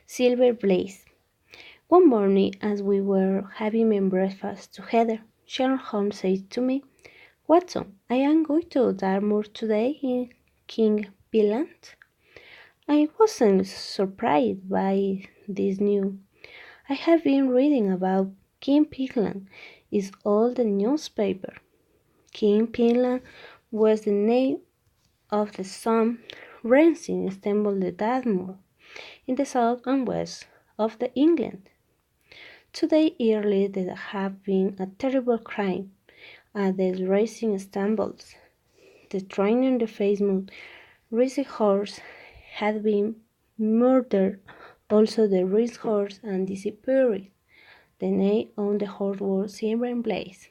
Silverblaze. One morning, as we were having breakfast together, Sherlock Holmes said to me, Watson, I am going to Dartmoor today in King Pillant. I wasn't surprised by this news. I have been reading about King Pillant in all the newspaper. King Pillant was the name of the sun rising Istanbul the Dartmoor in the south and west of the England. Today early there have been a terrible crime at the racing stables. The trainer in the famous racing horse had been murdered. Also the racehorse and disappeared. The name on the horse was Silverblaze.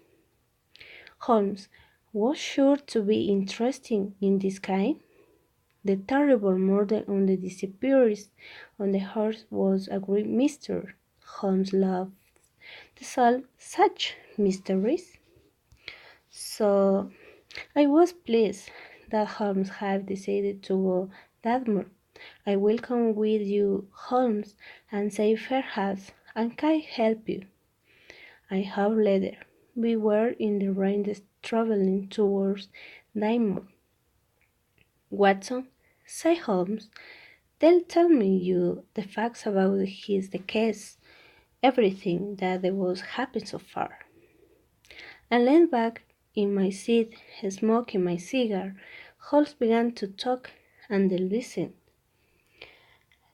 Holmes was sure to be interested in this crime. The terrible murder on the disappearance on the horse was a great mystery. Holmes loved to solve such mysteries. So I was pleased that Holmes had decided to go Dartmoor. I will come with you, Holmes, and say perhaps I can help you. I have later. We were in the rain traveling towards Dartmoor. Watson, said Holmes, they'll tell me you the facts about the case, everything that was happened so far. I leaned back in my seat, smoking my cigar. Holmes began to talk, and I listened.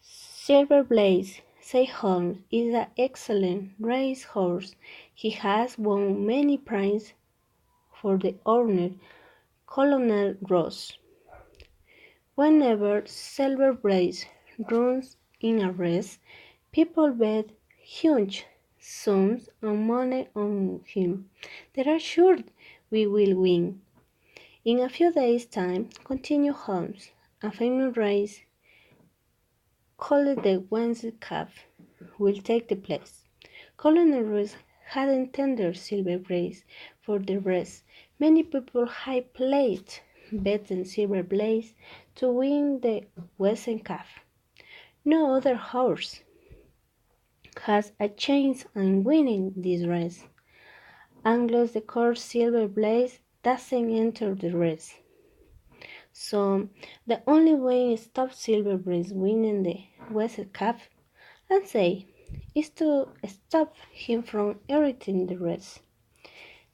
Silverblaze, said Holmes, is an excellent race horse. He has won many prizes for the owner, Colonel Ross. Whenever Silverblaze runs in a race, people bet huge sums of money on him. They are sure we will win. In a few days' time, continued Holmes, a famous race called the Wednesday Cup will take the place. Colonel Ross had intended Silverblaze for the race. Many people had played betting Silverblaze to win the Western Cup. No other horse has a chance in winning this race. Unless the course Silverblaze doesn't enter the race. So the only way to stop Silverblaze winning the Western Cup, and say, is to stop him from entering the race.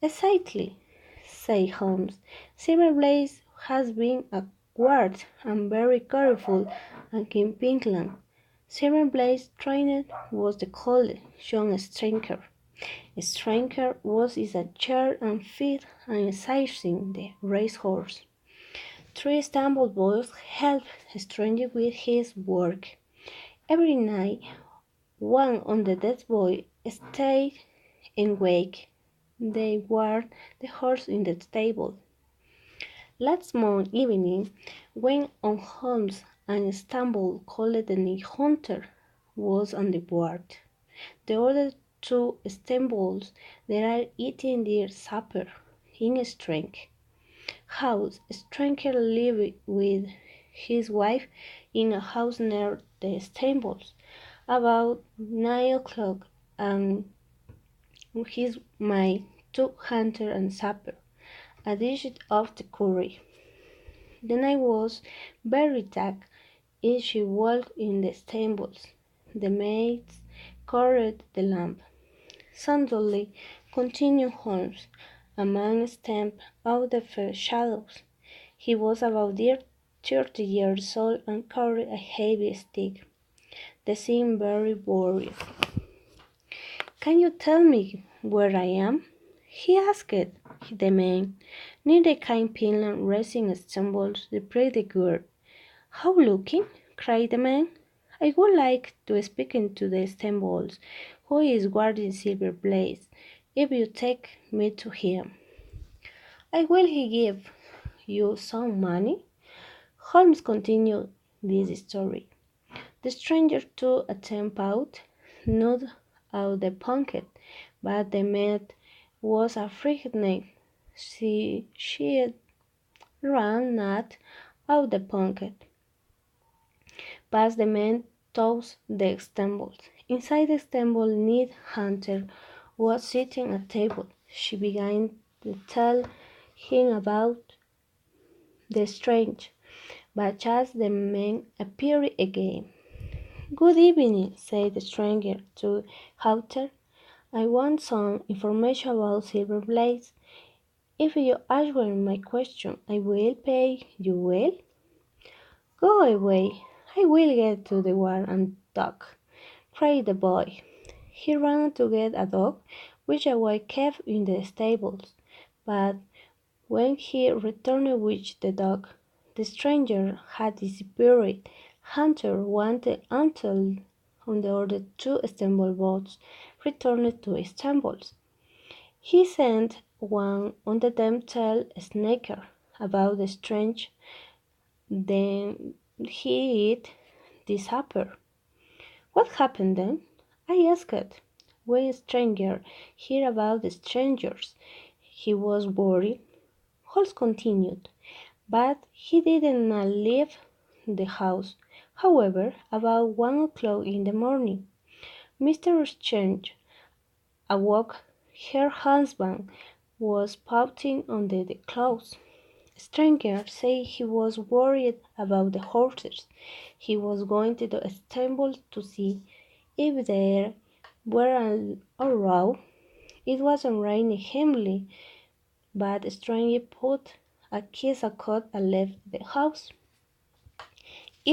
Exactly, said Holmes. Silverblaze has been a guard and very careful and King Pinkland. Silverblaze trainer was the cold young stranger. Stranger was in a chair and feet and exercising the racehorse. 3 Istanbul boys helped Stranger with his work. Every night, one of the dead boys stayed awake. They guarded the horse in the stable. Last month evening, when on Holmes and Istanbul called the night hunter was on the board. The other 2 Istanbuls they are eating their supper in strength. House Stranger lived with his wife in a house near the stables. About 9 o'clock, and his my 2 hunter and supper, a dish of the curry. The night was very dark as she walked in the stables. The maids carried the lamp. Suddenly, continued Holmes, a man stepped out of the shadows. He was about 30 years old and carried a heavy stick. They seemed very worried. Can you tell me where I am? He asked the man. Near the King Pillant racing stumbles the pretty girl. How looking? Cried the man. I would like to speak to the stables who is guarding Silverblaze, if you take me to him. I will he give you some money? Holmes continued this story. The stranger took a temp out, not out the pocket, but the maid was a frightened. She ran not out the pocket. But the man towards the stable. Inside the stable, Ned Hunter was sitting at table. She began to tell him about the strange, but as the men appeared again. "Good evening," said the stranger to Hunter. "I want some information about Silverblaze. If you answer my question, I will pay you well." "Go away. I will get to the war and talk," cried the boy. He ran to get a dog, which a boy kept in the stables, but when he returned with the dog, the stranger had disappeared. Hunter waited until the two stable boats returned to Istanbul. He sent one of them tell Snaker about the strange, then he disappeared. "What happened then?" I asked. When a stranger heard about the strangers, he was worried. Holmes continued, but he did not leave the house. However, about 1 o'clock in the morning, Mr. Strange awoke. Her husband was pouting under the clothes. Stranger said he was worried about the horses. He was going to the stable to see if they were all right. It wasn't raining heavily, but Stranger put a kiss a coat and left the house.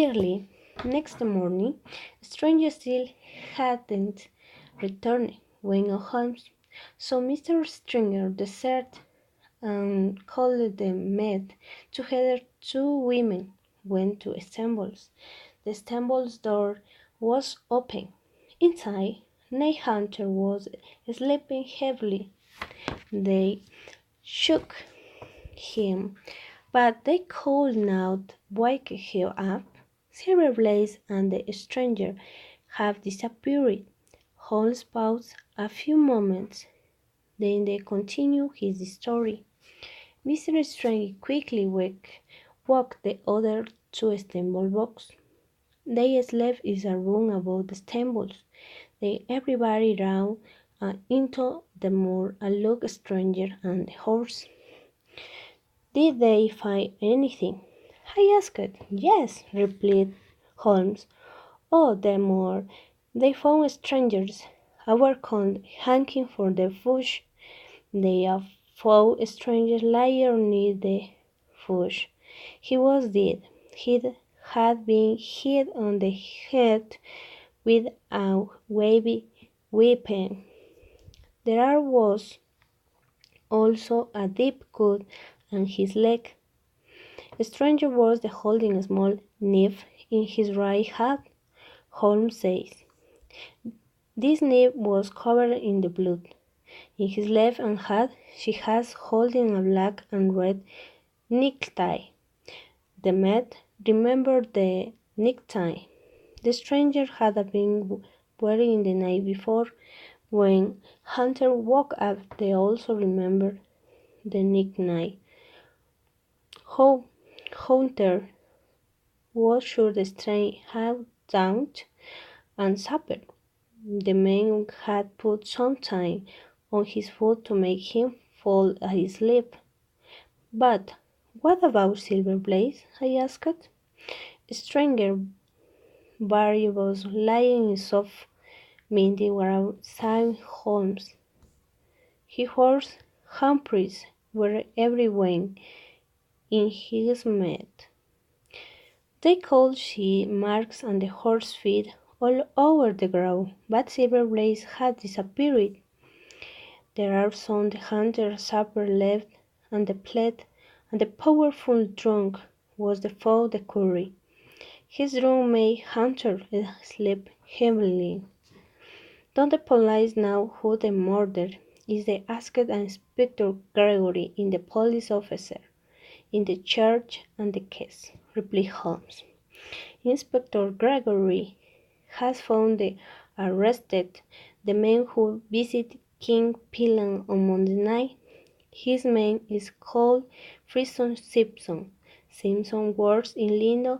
Early next morning, Stranger still hadn't returned when Holmes saw Mr. Stringer desert and called the maid. Together, two women went to Stambles. The Stambles door was open. Inside, Nate Hunter was sleeping heavily. They shook him, but they could not wake him up. Silverblaze and the stranger have disappeared. Holmes paused a few moments, then they continued his story. Mr. Strange quickly woke the other two stable boys. They slept in a room above the stables. Then everybody ran into the moor and looked stranger and the horse. "Did they find anything?" I asked. "Yes," replied Holmes. "Oh, the moor. They found strangers. Our con hanging for the bush. They found strangers lying near the bush. He was dead. He had been hit on the head with a wavy weapon. There was also a deep cut on his leg. The stranger was holding a small knife in his right hand," Holmes says. "This knife was covered in the blood. In his left hand, she was holding a black and red necktie. The maid remembered the necktie the stranger had been wearing the night before. When Hunter woke up, they also remembered the necktie. How Hunter was sure the stranger had downed and supper. The man had put some time on his foot to make him fall asleep. But what about Silverblaze? I asked. Stranger Barry was lying in soft minty outside Holmes. His horse Humphreys were everywhere in his meat. They could see marks on the horse's feet all over the ground, but Silverblaze had disappeared. There are some the hunter's supper left, and the plate, and the powerful drunk was the food the curry. His drunk made Hunter sleep heavily. "Don't the police know who the murderer is?" they asked Inspector Gregory, the police officer in the charge and the case, replied Holmes. "Inspector Gregory has found and arrested the man who visited King Pilan on Monday night. His name is called Frison Simpson. Simpson works in Lindo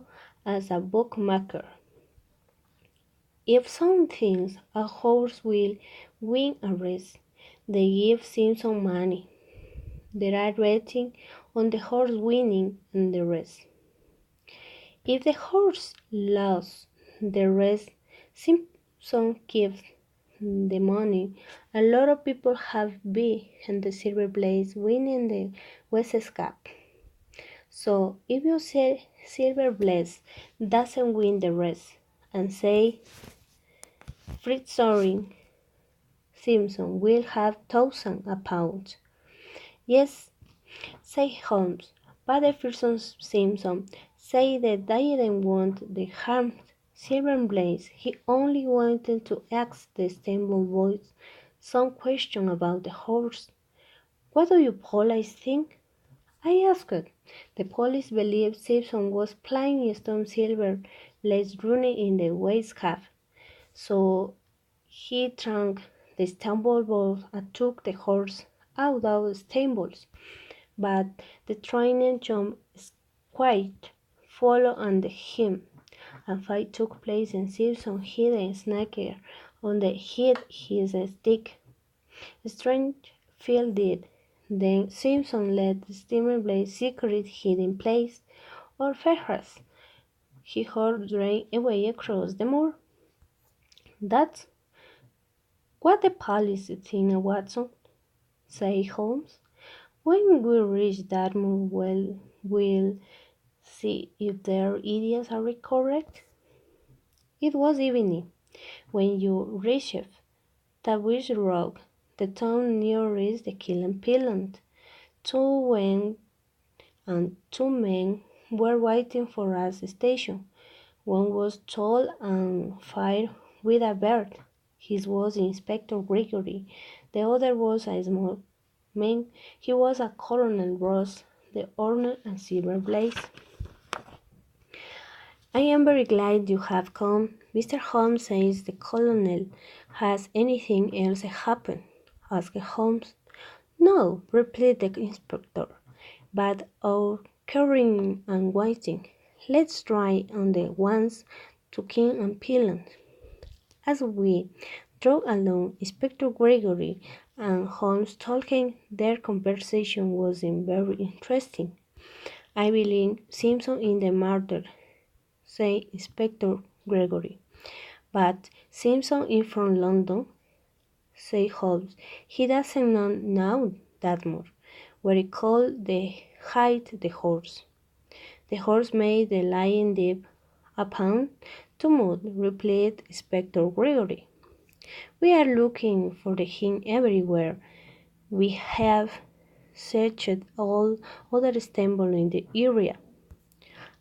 as a bookmaker." If someone thinks a horse will win a race, they give Simpson money. They are betting on the horse winning the race. If the horse loses the race, Simpson gives the money. A lot of people have been in the Silverblaze winning the West Cup. So if you say Silverblaze doesn't win the race and say Fritz Sorin Simpson will have thousands of pounds. Yes, say Holmes, but Jefferson Simpson said that they didn't want the harmed Silverblaze. He only wanted to ask the stable boys some question about the horse. What do you police think? I asked. The police believed Simpson was playing Stone Silverblaze running in the waste cab. So he drank the stable ball and took the horse out of the stables. But the trainer jumped quite followed under him. A fight took place and Simpson hit a snacker on the head his stick. Strangefield did. Then Simpson let the Silverblaze secret hid in place, or perhaps he heard drain away across the moor. That's what the police think, Watson, said Holmes. When we reach that moor, we'll see if their ideas are correct. It was evening when you reached Tavish Rock, the town nearest the Killing Pillant. Two women and two men were waiting for us at the station. One was tall and fair with a beard. His was Inspector Gregory. The other was a small man. He was a Colonel Ross, the owner and Silverblaze. I am very glad you have come. Mr. Holmes says the colonel. Has anything else happened? Asked Holmes. No, replied the inspector, but our carrying and waiting. Let's try on the ones to King and Pillant. As we drove along, Inspector Gregory and Holmes talking, their conversation was very interesting. I believe Simpson in the murder, said Inspector Gregory. But Simpson is from London, said Holmes. He doesn't know that more. Where he called the hide the horse. The horse made the lion dip a pound to mud, replied Inspector Gregory. We are looking for him everywhere. We have searched all other stables in the area.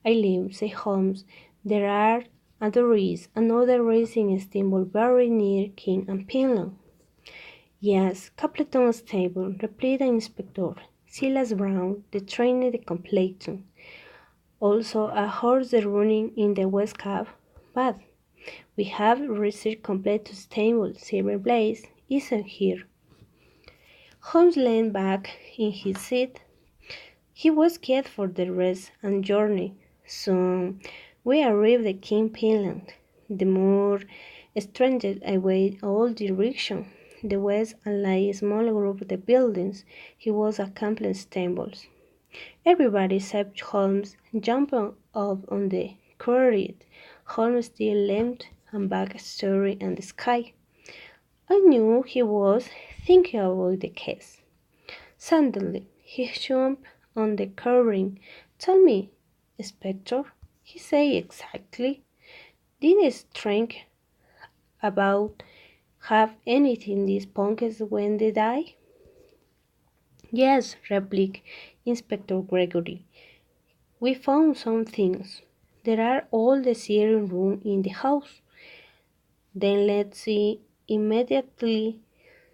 I live, said Holmes. There is another racing stable very near King and Pillant. Yes, Capleton stable, replied the inspector. Silas Brown, the trainer the Capleton. Also a horse running in the West Cab, but we have researched complete stable. Silverblaze isn't here. Holmes leaned back in his seat. He was scared for the rest and journey. Soon we arrived at King Pillant. The moor stretched away all directions. The west and lay a small group of the buildings. He was a complex stables. Everybody except Holmes jumped up on the carriage. Holmes still leaned and back staring at the sky. I knew he was thinking about the case. Suddenly he jumped on the carriage. Tell me, Inspector, he said exactly. Did the strength about have anything these punks when they die? Yes, replied Inspector Gregory. We found some things. There are all the searing room in the house. Then let's see immediately,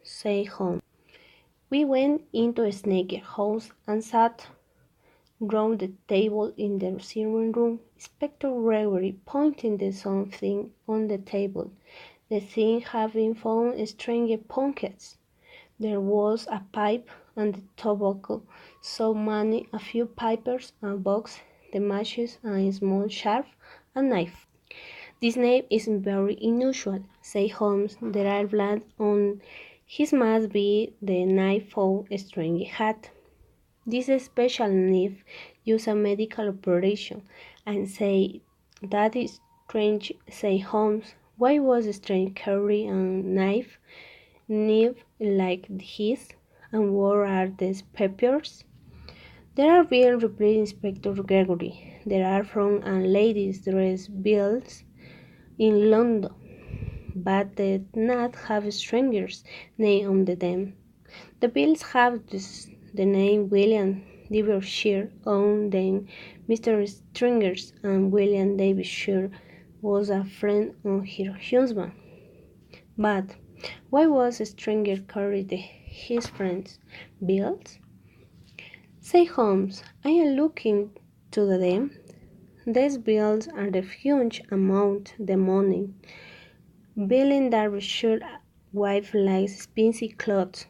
said Holmes. We went into a snake house and sat round the table in the searing room. Inspector Gregory pointed to something on the table. The thing had been found strange pockets. There was a pipe and the tobacco, so many, a few papers, a box, the matches, and a small sharp and knife. This name is very unusual, said Holmes. There are blood on his must be the knife found strange hat. This special knife used a medical operation, and say that is strange, said Holmes. Why was Strange carry a knife like his, and where are these papers? There are bills, replied Inspector Gregory. There are from a lady's dress bills in London, but they did not have strangers' name on them. The bills have the name William Derbyshire on them. Mr. Stringers and William Derbyshire was a friend of her husband. But why was Stringer carried his friend's bills? Say Holmes, I am looking to them. These bills are the huge amount the money. Billing Derbyshire wife likes expensive clothes.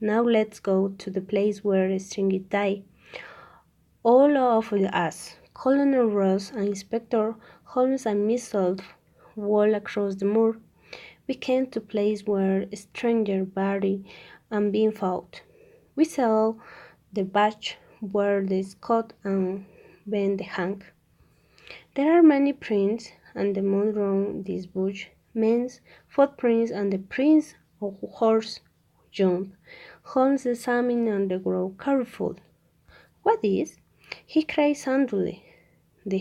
Now let's go to the place where Stringer died. All of us, Colonel Ross and Inspector Holmes and myself, walked across the moor. We came to a place where Stranger body and being found. We saw the batch where the Scott and Ben the hang. There are many prints and the moon round this bush, men's footprints and the prints of horse jump. Holmes examined and grew careful. What is? He cried suddenly. They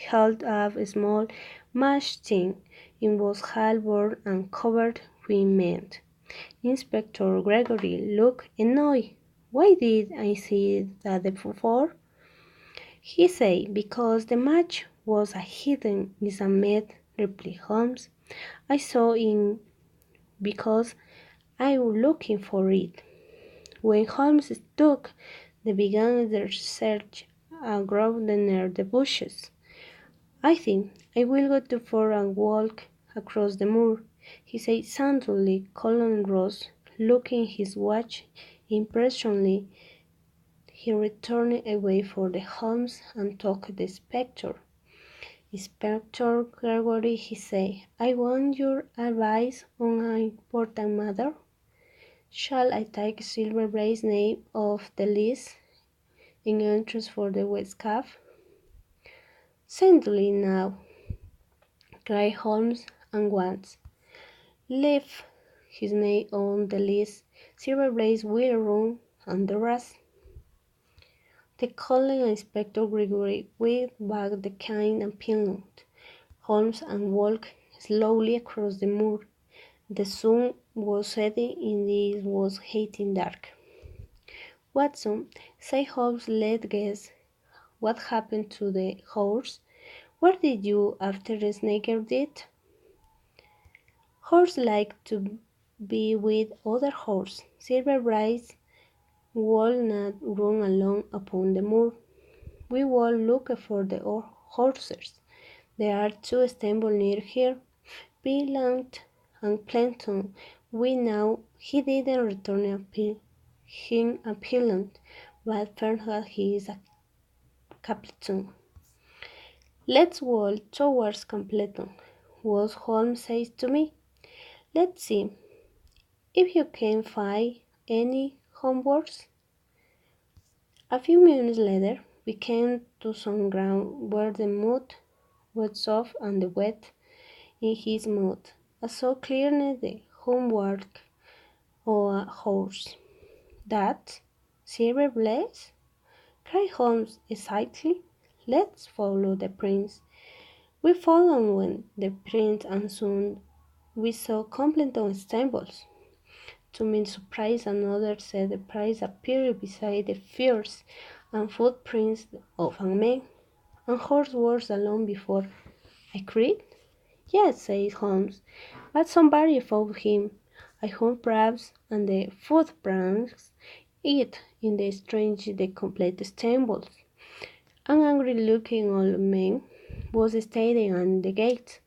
held up a small match tin. It was half-burned and covered with mint. Inspector Gregory looked annoyed. Why did I see that before? He said, because the match was a hidden in a myth, replied Holmes. I saw it because I was looking for it. When Holmes took, they began their search and groped near the bushes. I think I will go for a walk across the moor, he said suddenly. Colonel Ross looked at his watch impatiently. He returned away from the Holmes and talked to the inspector. Inspector Gregory, he said, I want your advice on an important matter. Shall I take Silverblaze's name off the list in entrance for the West Calf? Certainly now, cried Holmes, and once leave his name on the list, Silverblaze will run and the rest. The Colonel Inspector Gregory waved back the cane and pillow. Holmes and walked slowly across the moor. The sun was setting and it was getting dark. Watson, said Holmes, let's guess what happened to the horse. Where did you after the Snaker did? Horse like to be with other horse. Silverblaze will not run alone upon the moor. We will look for the horses. There are two stables near here, Pillant and Plenton. We know he didn't return him a Pillant, but perhaps he is a Capleton. Let's walk towards Capleton, was Holmes says to me. Let's see if you can find any homewards. A few minutes later, we came to some ground where the mud was soft and the wet in his mud. I saw clearly the homework of a horse. That Silverblaze? Cried Holmes excitedly. Let's follow the prince. We followed the prince and soon we saw Completon stables. To my surprise, another set of price appeared beside the fears and footprints of a man, and horse was alone before. I cried. Yes, said Holmes, but somebody found him. I heard perhaps, and the footprints it in the strange, the complete stables. An angry-looking old man was standing at the gate.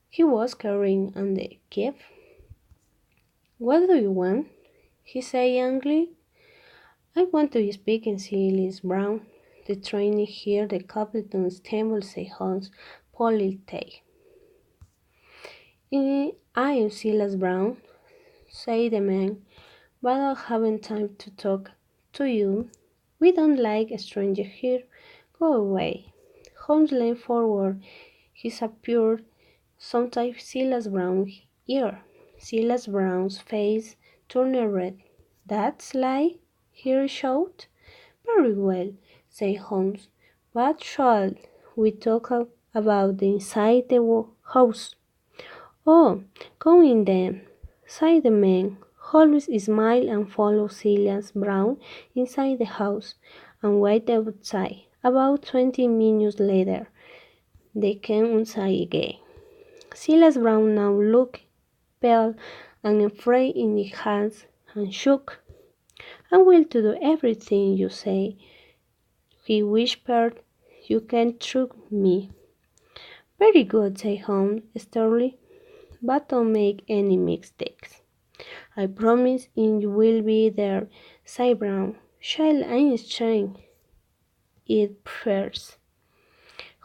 He was carrying the key. What do you want? He said angrily. I want to speak and see Liz Brown. The train here, the Capleton stable, said Holmes politely. I'm Silas Brown, said the man, but I haven't time to talk to you. We don't like strangers here. Go away. Holmes leaned forward. His appeared sometimes Silas Brown's ear. Silas Brown's face turned red. That's lie? He shouted. Very well, said Holmes. But shall we talk about the inside the house? Oh, go in then, said the man. Holmes smiled and followed Silas Brown inside the house and waited outside. About 20 minutes later, they came inside again. Silas Brown now looked pale and afraid in his hands and shook. "I'm willing to do everything you say," he whispered. "You can trust me." "Very good," said Holmes sternly, "but don't make any mistakes." "I promise you will be there," said Brown. "Shall I explain it first?"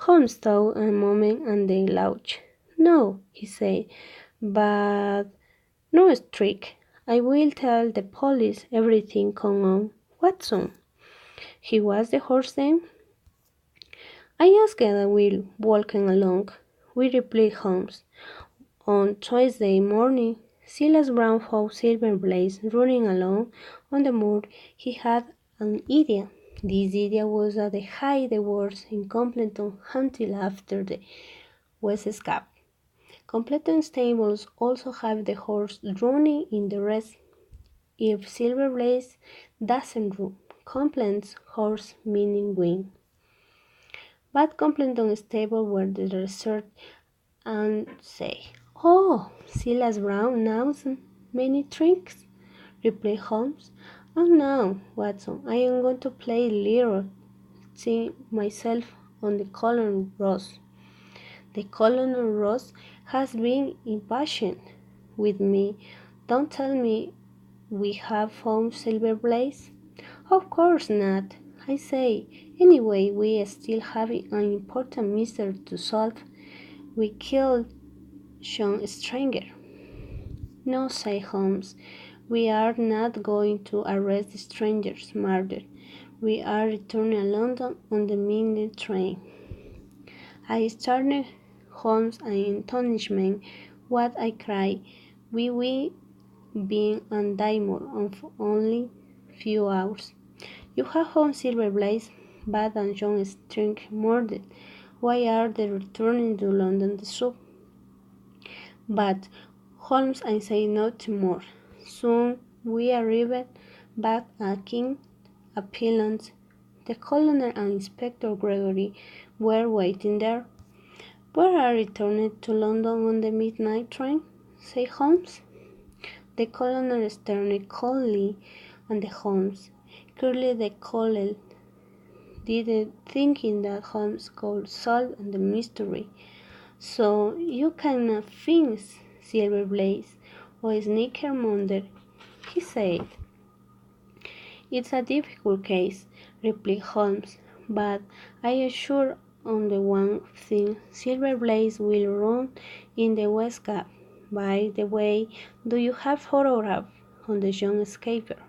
Holmes thought a moment and then laughed. "No," he said, "but no streak. I will tell the police everything. Come on, Watson." "He was the horse then?" "I asked Will walking along," replied Holmes. On Tuesday morning, Silas Brown found Silverblaze running along on the moor. He had an idea. This idea was that they hide the horse in Completon until after the West Escape. Completon stables also have the horse running in the rest. If Silverblaze doesn't run, Completon's horse meaning win. But Completon stable were the resort and say, "Oh, Silas Brown knows many tricks," replied Holmes. "And now, Watson, I am going to play a little thing myself on the Colonel Ross. The Colonel Ross has been impatient with me. Don't tell me we have found Silverblaze." "Of course not. I say, anyway, we still have an important mystery to solve. We killed John Stranger." "No," said Holmes, "we are not going to arrest the Stranger's murder. We are returning to London on the midnight train." I started Holmes in astonishment. "What!" I cried. "We will be on Diamond for only few hours." "You have found Silverblaze, but and John Stranger murdered. Why are they returning to London the sub?" But Holmes I said nothing more. Soon we arrived back at King Appellants. The Colonel and Inspector Gregory were waiting there. "We are returning to London on the midnight train," said Holmes. The Colonel stared coldly at the Holmes. Clearly the Colonel didn't thinking that Holmes could solve the mystery. "So you cannot find Silverblaze or Sneakermonder," he said. "It's a difficult case," replied Holmes, "but I assure on the one thing, Silverblaze will run in the West Gap. By the way, do you have photograph on the young escaper?"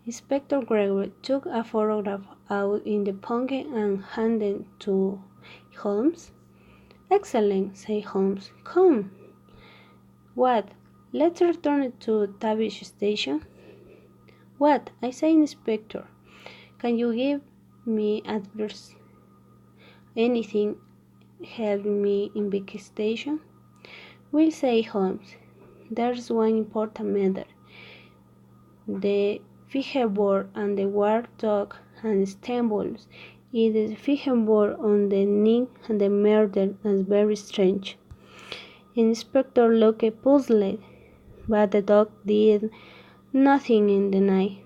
Inspector Gregory took a photograph out in the pocket and handed it to Holmes. "Excellent," said Holmes. "Come. What? Let's return to Tavish Station." "What?" I said, "Inspector. Can you give me advice? Anything help me investigation?" "We'll say, Holmes. There's one important matter. The figureboard and the war dog and stumbles. It is figureboard on the night and the murder is very strange." Inspector looked puzzled, but the dog did nothing in the night.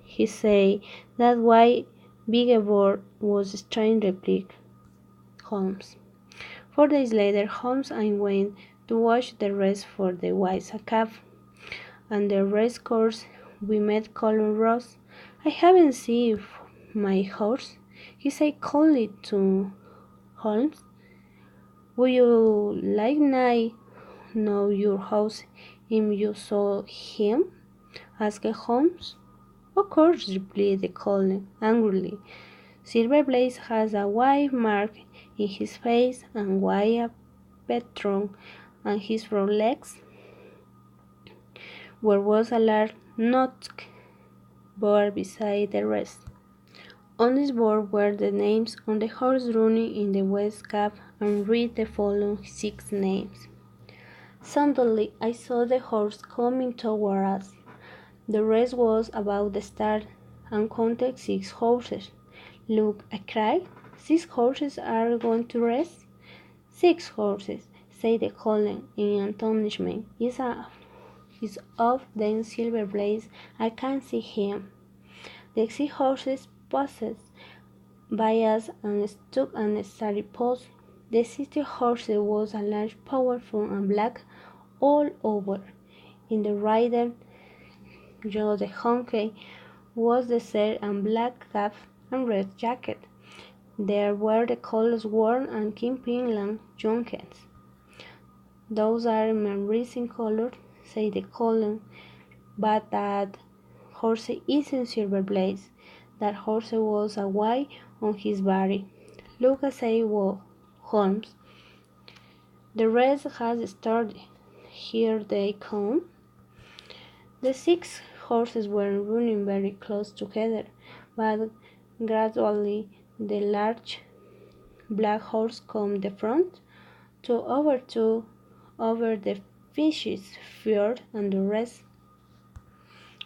He said that why figureboard was strange, replied Holmes. 4 days later, Holmes and I went to watch the race for the Wise Cab. And the race course we met Colonel Ross. "I haven't seen my horse," he said coldly to Holmes. "Would you like night know your house if you saw him?" asked Holmes. "Of course," replied the colonel angrily. "Silverblaze has a white mark in his face and white apron on his front legs, where was a large note board beside the rest. On this board were the names on the horse running in the west cap and read the following 6 names. Suddenly I saw the horse coming toward us. The race was about to start and counted 6 horses. "Look," I cried. "6 horses are going to race?" "6 horses," said the colonel in astonishment. It's off then Silverblaze. I can't see him." The 6 horses passed by us and stood on a starry post. The 6th horse was a large, powerful, and black all over. In the rider, Joe the Hunky, was the shirt and black cap and red jacket. There were the colors worn on Kingpin junkets. "Those are my racing colors," said the colonel, "but that horse isn't Silverblaze. That horse was a white on his body. Look," said Holmes. "The race has started. Here they come." The 6 horses were running very close together, but gradually the large black horse came the front, took over the fishes, fjord, and the rest.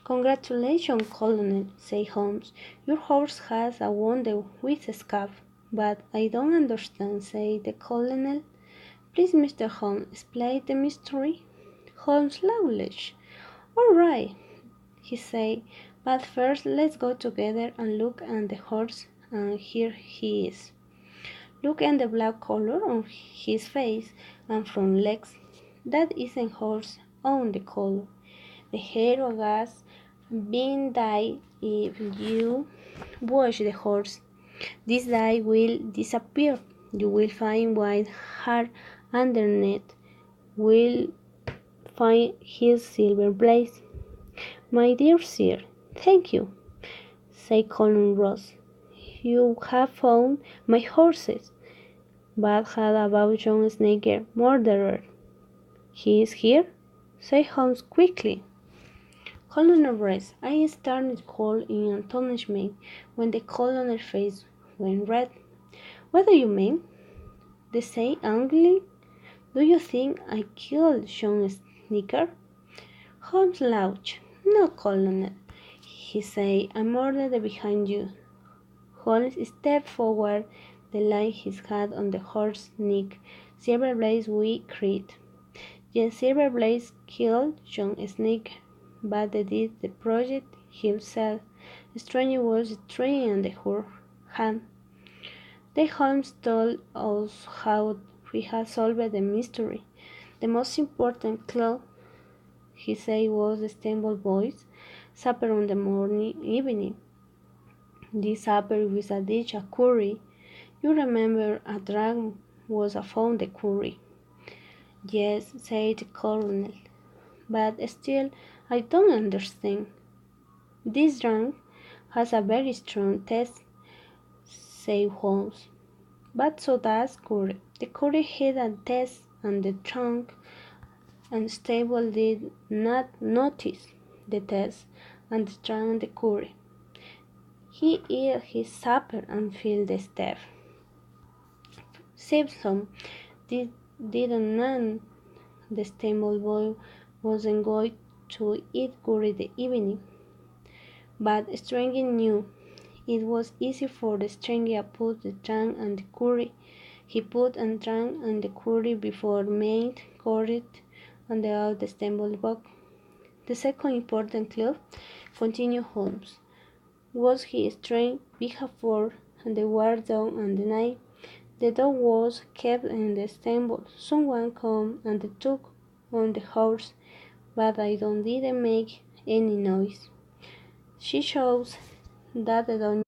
"Congratulations, Colonel," said Holmes. "Your horse has a wonder with a scarf." "But I don't understand," said the colonel. "Please, Mr. Holmes, explain the mystery." Holmes laughed. "All right," he said, "but first let's go together and look at the horse, and here he is. Look at the black color on his face and front legs. That isn't horse on the color. The hair has been dyed. If you wash the horse, this dye will disappear. You will find white hair underneath. We'll find his Silverblaze." "My dear sir, thank you," said Colonel Ross. "You have found my horses. But how about John Snaker, murderer?" "He is here," said Holmes quickly. Colonel Ross, I started to call in astonishment when the colonel's face went red. "What do you mean?" they said angrily. "Do you think I killed John Snaker?" Holmes laughed. "No, Colonel," he said, "I murdered behind you." Holmes stepped forward and laid his hand on the horse's neck. "Silverblaze," we cried. "Yes, Silverblaze killed John Snaker, but they did the project himself." Strange was the train and the hand. Then Holmes told us how we had solved the mystery. "The most important clue," he said, "was the stable boy's supper on the evening. This supper with a dish of curry. You remember a drunk was found the curry." "Yes," said the colonel, "but still I don't understand." "This drunk has a very strong taste," said Holmes. "But so does curry. The curry had a taste, and the drunk and stable did not notice the taste, and the drunk and the curry. He ate his supper and filled the step. Simpson didn't know the stable boy wasn't going to eat curry the evening, but Strange knew. It was easy for the stranger to put the drunk and the curry. He put and drank and the curry before made curried on the stable box. The second important clue," continued Holmes, "was his strange behavior and the war done on the night. The dog was kept in the stable. Someone came and took on the horse, but I didn't make any noise." She shows that the dog